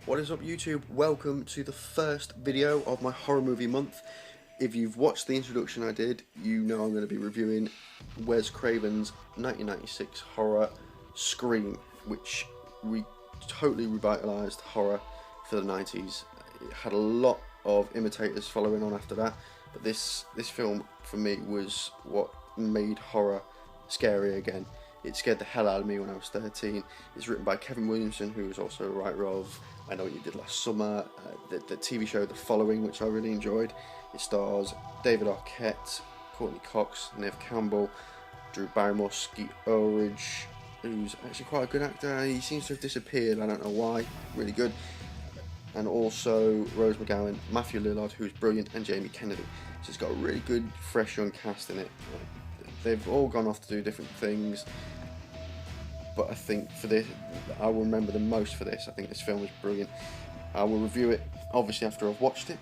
What is up, YouTube? Welcome to the first video of my horror movie month. If you've watched the introduction I did, you know I'm going to be reviewing Wes Craven's 1996 horror Scream, which totally revitalised horror for the 90s. It had a lot of imitators following on after that, but this film for me was what made horror scary again. It scared the hell out of me when I was 13. It's written by Kevin Williamson, who was also a writer of I Know What You Did Last Summer, the TV show The Following, which I really enjoyed. It stars David Arquette, Courtney Cox, Neve Campbell, Drew Barrymore, Skeet Ulrich, who's actually quite a good actor. He seems to have disappeared, I don't know why. Really good. And also Rose McGowan, Matthew Lillard, who's brilliant, and Jamie Kennedy. So it's got a really good, fresh young cast in it. They've all gone off to do different things, but I think for this, I will remember the most for this. I think this film is brilliant. I will review it, obviously, after I've watched it,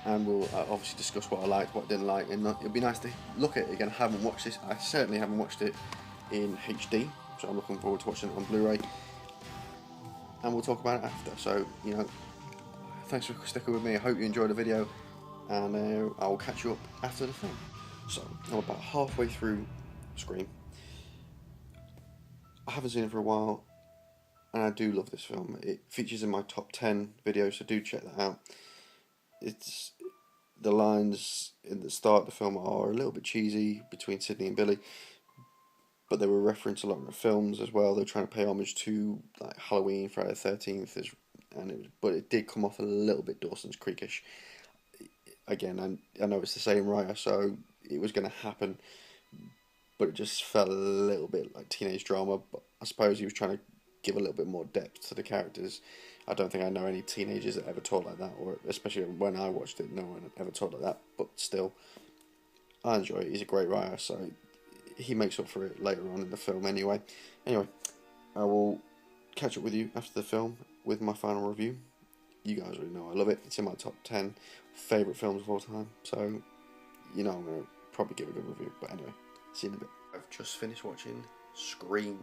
and we'll obviously discuss what I liked, what I didn't like, and it'll be nice to look at it again. I haven't watched this. I certainly haven't watched it in HD, so I'm looking forward to watching it on Blu-ray, and we'll talk about it after. So, you know, thanks for sticking with me. I hope you enjoyed the video, and I will catch you up after the film. So, I'm about halfway through Scream. I haven't seen it for a while, and I do love this film. It features in my top 10 videos, so do check that out. The lines in the start of the film are a little bit cheesy between Sidney and Billy, but they were referenced a lot in the films as well. They're trying to pay homage to like Halloween, Friday the 13th, but it did come off a little bit Dawson's Creek-ish. Again, I know it's the same writer, so it was going to happen, but it just felt a little bit like teenage drama. But I suppose he was trying to give a little bit more depth to the characters. I don't think I know any teenagers that ever talk like that, or especially when I watched it, no one ever talked like that. But still, I enjoy it. He's a great writer, so he makes up for it later on in the film anyway. Anyway, I will catch up with you after the film with my final review. You guys already know I love it. It's in my top 10 favourite films of all time, so you know I'm going to probably give a good review. But anyway, see you in a bit. I've just finished watching Scream.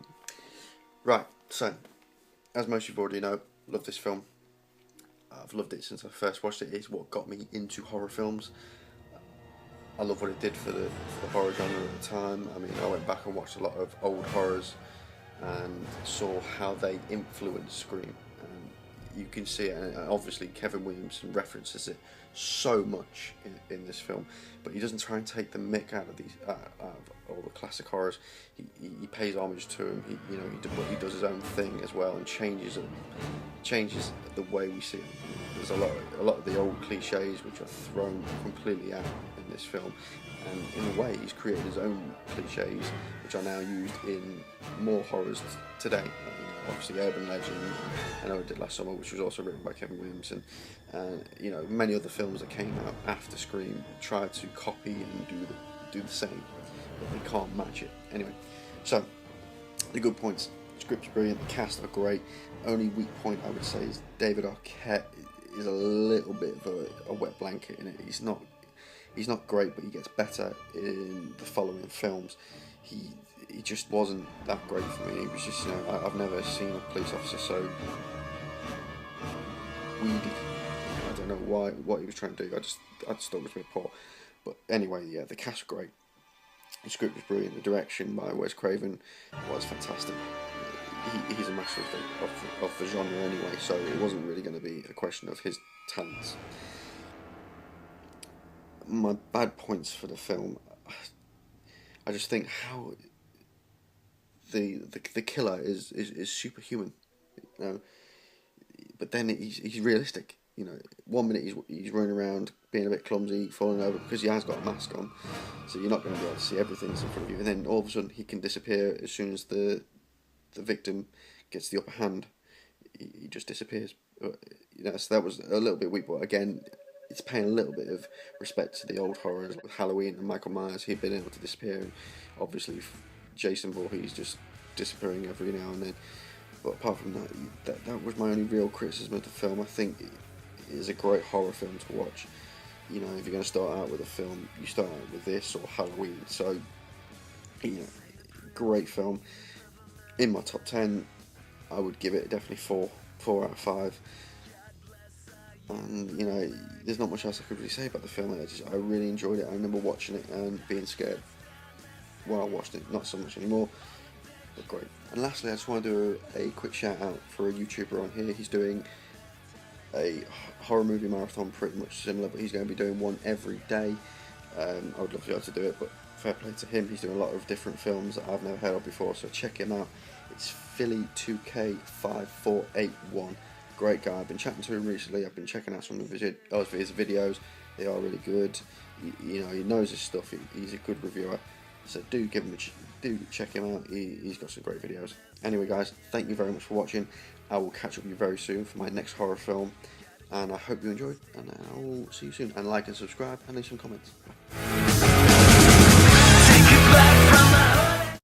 Right, so as most of you already know, love this film. I've loved it since I first watched it. It's what got me into horror films. I love what it did for the horror genre at the time. I mean, I went back and watched a lot of old horrors and saw how they influenced Scream. You can see it, and obviously Kevin Williamson references it so much in this film, but he doesn't try and take the mick out of all the classic horrors. He pays homage to him. He does his own thing as well, and changes the way we see him. There's a lot of the old cliches which are thrown completely out in this film, and in a way he's created his own cliches which are now used in more horrors today. Obviously Urban Legend, I Know What You Did Last Summer, which was also written by Kevin Williamson, and many other films that came out after Scream tried to copy and do the same, but they can't match it. Anyway, so the good points: script's brilliant, the cast are great. Only weak point I would say is David Arquette is a little bit of a wet blanket in it. He's not great, but he gets better in the following films. He just wasn't that great for me. He was just, I've never seen a police officer so weedy. I don't know what he was trying to do. I just thought it was a bit poor. But anyway, yeah, the cast was great. The script was brilliant. The direction by Wes Craven was fantastic. He's a master of the genre anyway, so it wasn't really going to be a question of his talents. My bad points for the film, I just think how the killer is superhuman, but then he's realistic. 1 minute he's running around being a bit clumsy, falling over because he has got a mask on, so you're not going to be able to see everything that's in front of you. And then all of a sudden he can disappear as soon as the victim gets the upper hand. He just disappears. So that was a little bit weak, but again, it's paying a little bit of respect to the old horrors with Halloween and Michael Myers. He'd been able to disappear, and obviously Jason Voorhees just disappearing every now and then. But apart from that was my only real criticism of the film. I think it is a great horror film to watch. If you're going to start out with a film, you start out with this or Halloween. So, great film. In my top 10, I would give it definitely 4 out of 5. And you know, there's not much else I could really say about the film. I really enjoyed it. I remember watching it and being scared while I watched it, not so much anymore, but great. And lastly, I just want to do a quick shout out for a YouTuber on here. He's doing a horror movie marathon, pretty much similar, but he's going to be doing one every day. I would love to be able to do it, but fair play to him. He's doing a lot of different films that I've never heard of before, so check him out. It's Philly2K5481. Great guy. I've been chatting to him recently. I've been checking out some of his videos. They are really good. You know, he knows his stuff. He's a good reviewer. So do check him out. He's got some great videos. Anyway, guys, thank you very much for watching. I will catch up with you very soon for my next horror film, and I hope you enjoyed. And I will see you soon. And like and subscribe and leave some comments. Bye.